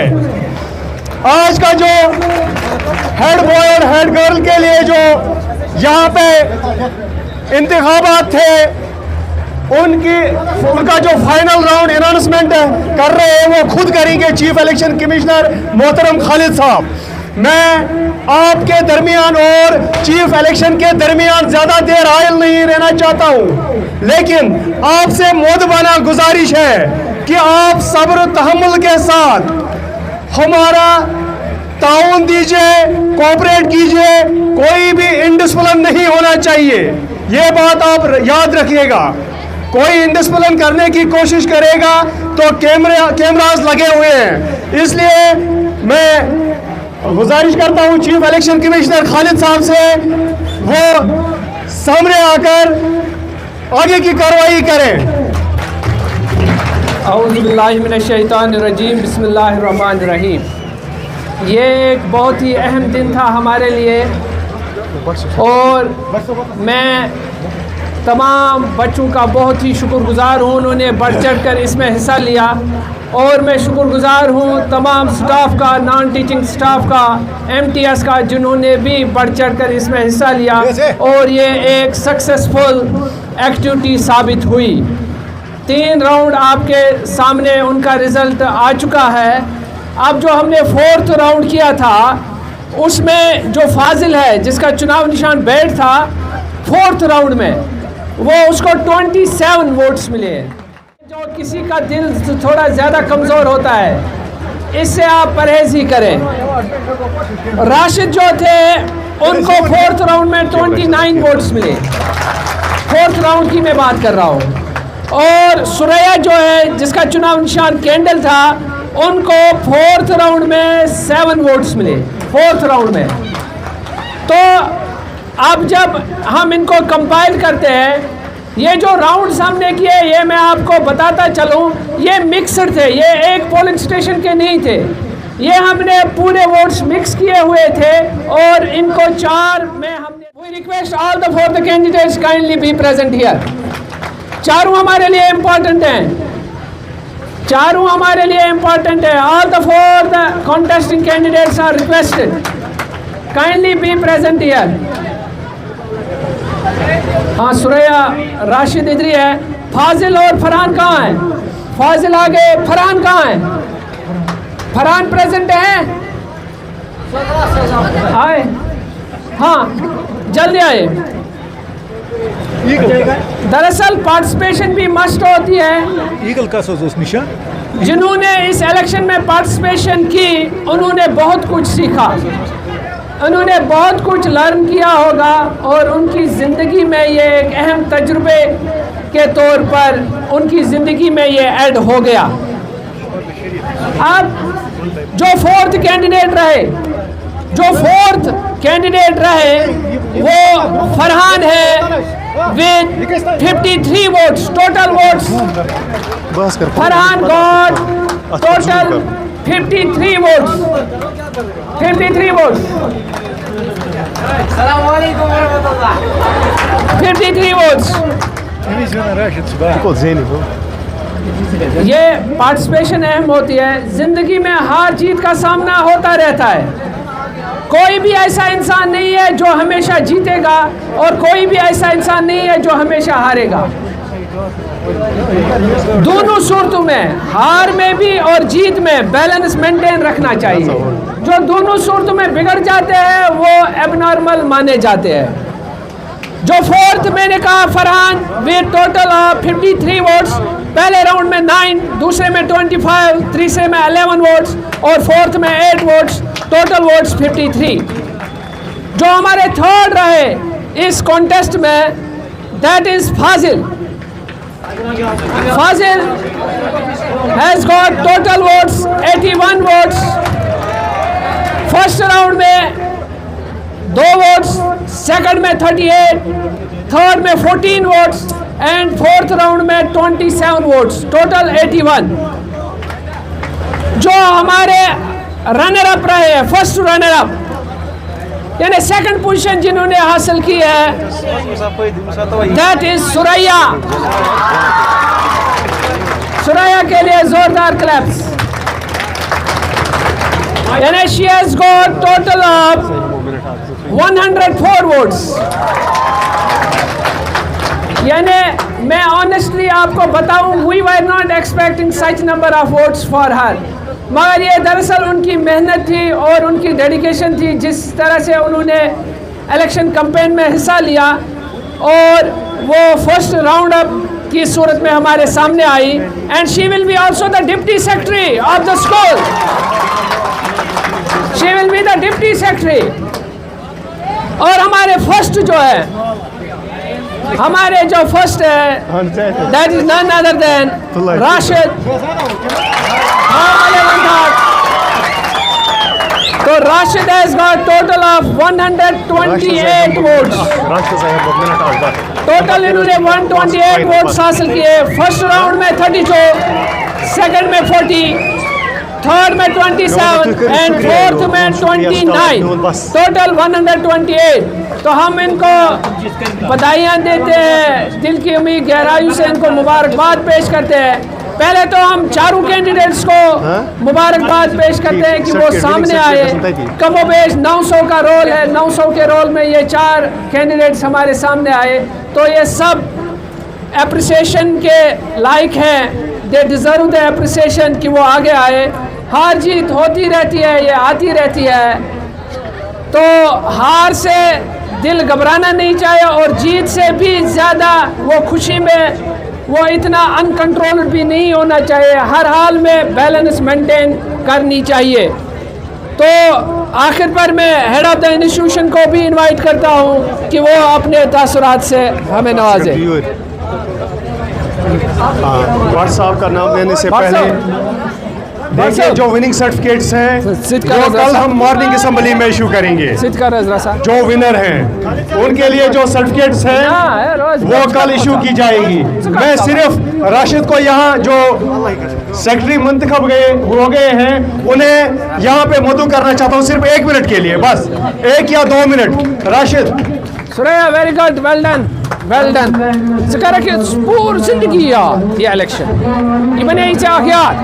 आज का जो हेड बॉय और हेड गर्ल के लिए जो यहाँ पे इंतखाबात थे उनका जो फाइनल राउंड अनाउंसमेंट कर रहे हैं वो खुद करेंगे चीफ इलेक्शन कमिश्नर मोहतरम खालिद साहब। मैं आपके दरमियान और चीफ इलेक्शन के दरमियान ज़्यादा देर आयल नहीं रहना चाहता हूँ, लेकिन आपसे मोदबाना गुजारिश है कि आप सब्र तहम्मुल के साथ हमारा ताउन दीजिए, कोऑपरेट कीजिए, कोई भी इंडिसिप्लिन नहीं होना चाहिए, ये बात आप याद रखिएगा। कोई इंडिसिप्लिन करने की कोशिश करेगा तो कैमरास लगे हुए हैं, इसलिए मैं गुजारिश करता हूं चीफ इलेक्शन कमिश्नर खालिद साहब से वो सामने आकर आगे की कार्रवाई करें। औज़ु बिल्लाहि मिनश शैतानिर रजीम, बिस्मिल्लाहिर रहमानिर रहीम। ये एक बहुत ही अहम दिन था हमारे लिए और मैं तमाम बच्चों का बहुत ही शुक्रगुजार हूँ, उन्होंने बढ़ चढ़ कर इसमें हिस्सा लिया। और मैं शुक्रगुजार हूँ तमाम स्टाफ का, नॉन टीचिंग स्टाफ का, एमटीएस का, जिन्होंने भी बढ़ चढ़ कर इसमें हिस्सा लिया और ये एक सक्सेसफुल एक्टिविटी साबित हुई। 3 राउंड आपके सामने उनका रिज़ल्ट आ चुका है। अब जो हमने 4th राउंड किया था उसमें जो फाजिल है जिसका चुनाव निशान बैठ था 4th राउंड में, वो उसको 27 वोट्स मिले। जो किसी का दिल थोड़ा ज़्यादा कमज़ोर होता है, इससे आप परहेज ही करें। राशिद जो थे उनको 4th राउंड में 29 वोट्स मिले। 4th राउंड की मैं बात कर रहा हूँ। और सुरैया जो है जिसका चुनाव निशान कैंडल था, उनको 4th राउंड में 7 वोट्स मिले। 4th राउंड में। तो अब जब हम इनको कंपाइल करते हैं, ये जो राउंड हमने किए, ये मैं आपको बताता चलूँ, ये मिक्सड थे, ये एक पोलिंग स्टेशन के नहीं थे। ये हमने पूरे वोट्स मिक्स किए हुए थे और इनको 4 में हमने। We request all the 4 the candidates kindly be present here. चारों हमारे लिए इम्पोर्टेंट हैं, चारों हमारे लिए इम्पोर्टेंट है। All the 4 the contesting candidates are requested kindly be present here. हाँ, सुरैया, राशिद इधर ही है। फाजिल और फरहान कहाँ हैं? फाजिल आगे, फरहान कहाँ हैं? फरहान प्रेजेंट है? आए, हाँ जल्दी आए। दरअसल पार्टिसिपेशन भी मस्ट होती है। ईगल का निशा जिन्होंने इस इलेक्शन में पार्टिसिपेशन की, उन्होंने बहुत कुछ सीखा, उन्होंने बहुत कुछ लर्न किया होगा और उनकी ज़िंदगी में ये एक अहम तजुर्बे के तौर पर उनकी ज़िंदगी में ये ऐड हो गया। अब जो 4th कैंडिडेट रहे, जो 4th कैंडिडेट रहे वो फरहान है with 53 votes, total votes. Farhan got total 53 votes, 53 votes, 53 votes. ये पार्टिसिपेशन अहम होती है। ज़िंदगी में हार जीत का सामना होता रहता है। कोई भी ऐसा इंसान नहीं है जो हमेशा जीतेगा और कोई भी ऐसा इंसान नहीं है जो हमेशा हारेगा। दोनों सूरतों में, हार में भी और जीत में बैलेंस मेंटेन रखना चाहिए। जो दोनों सूरतों में बिगड़ जाते हैं वो एबनॉर्मल माने जाते हैं। जो 4th मैंने कहा Farhan with total of 53 votes, पहले राउंड में 9, दूसरे में 25, तीसरे में 11 वोट्स और 4th में 8 वोट्स, टोटल वोट्स 53। जो हमारे 3rd रहे इस कॉन्टेस्ट में, that is Fazil. Fazil has got total votes 81 votes. First round में 2 वोट्स, सेकंड में 38, थर्ड में 14 वोट्स एंड 4th राउंड में 27 वोट्स, टोटल 81। जो हमारे रनर अप रहे हैं, फर्स्ट रनर अप यानी सेकंड पोजीशन जिन्होंने हासिल की है, दैट इज सुरैया। सुरैया के लिए जोरदार क्लैप्स। यानी she has got total of 104 votes. यानी मैं ऑनेस्टली आपको बताऊं, we were not expecting such number of votes for her, मगर ये दरअसल उनकी मेहनत थी और उनकी डेडिकेशन थी। जिस तरह से उन्होंने इलेक्शन कैंपेन में हिस्सा लिया और वो फर्स्ट राउंड अप की सूरत में हमारे सामने आई। And she will be also the deputy secretary of the school. She will be the deputy secretary. और हमारे फर्स्ट जो है, हमारे जो फर्स्ट है, that is none other than Rashid. तो Rashid has got total of 128 votes. Total इन्होंने 128 वोट्स हासिल किए। फर्स्ट राउंड में 32, सेकंड में 40, थर्ड में 27 एंड 4th में 29, टोटल 128। तो हम इनको बधाइयाँ देते हैं, दिल की उम्मीद गहराई से इनको मुबारकबाद पेश करते हैं। पहले तो हम चारों कैंडिडेट्स को मुबारकबाद पेश करते हैं कि वो सामने आए। कमोबेश 900 का रोल है, 900 के रोल में ये 4 कैंडिडेट्स हमारे सामने आए। तो ये सब एप्रिसिएशन के लायक हैं, दे डिज़र्व द एप्रिसिएशन कि वो आगे आए। हार जीत होती रहती है, ये आती रहती है। तो हार से दिल घबराना नहीं चाहिए और जीत से भी ज़्यादा वो खुशी में वो इतना अनकंट्रोल्ड भी नहीं होना चाहिए। हर हाल में बैलेंस मेंटेन करनी चाहिए। तो आखिर पर मैं हेड ऑफ द इंस्टीट्यूशन को भी इनवाइट करता हूँ कि वो अपने तासुरात से हमें नवाजे। व्हाट्सएप का नाम देने से पहले देखिए जो विनिंग सर्टिफिकेट्स हैं जो कल हम मॉर्निंग असेंबली में इशू करेंगे। जो विनर हैं उनके लिए जो सर्टिफिकेट्स हैं वो कल इशू की जाएगी। मैं सिर्फ राशिद को यहाँ जो सेक्रेटरी मुंतखब हो गए हैं उन्हें यहाँ पे मदू करना चाहता हूँ सिर्फ 1 मिनट के लिए, बस 1 या 2 minute. Rashid Suraiya, very good, well done, well done. ज़िक्र कि पूरी जिंदगी ये इलेक्शन ये बने आखियात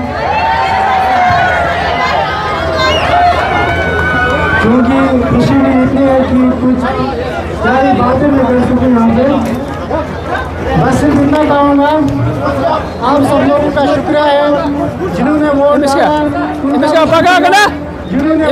क्योंकि खुशी भी इतनी है कि कुछ सारी बातें मैं कर चुकी यहाँ पे। बस सिर्फ इतना कहूँगा, आप सब लोगों का शुक्रिया है जिन्होंने वोट डाला, जिन्होंने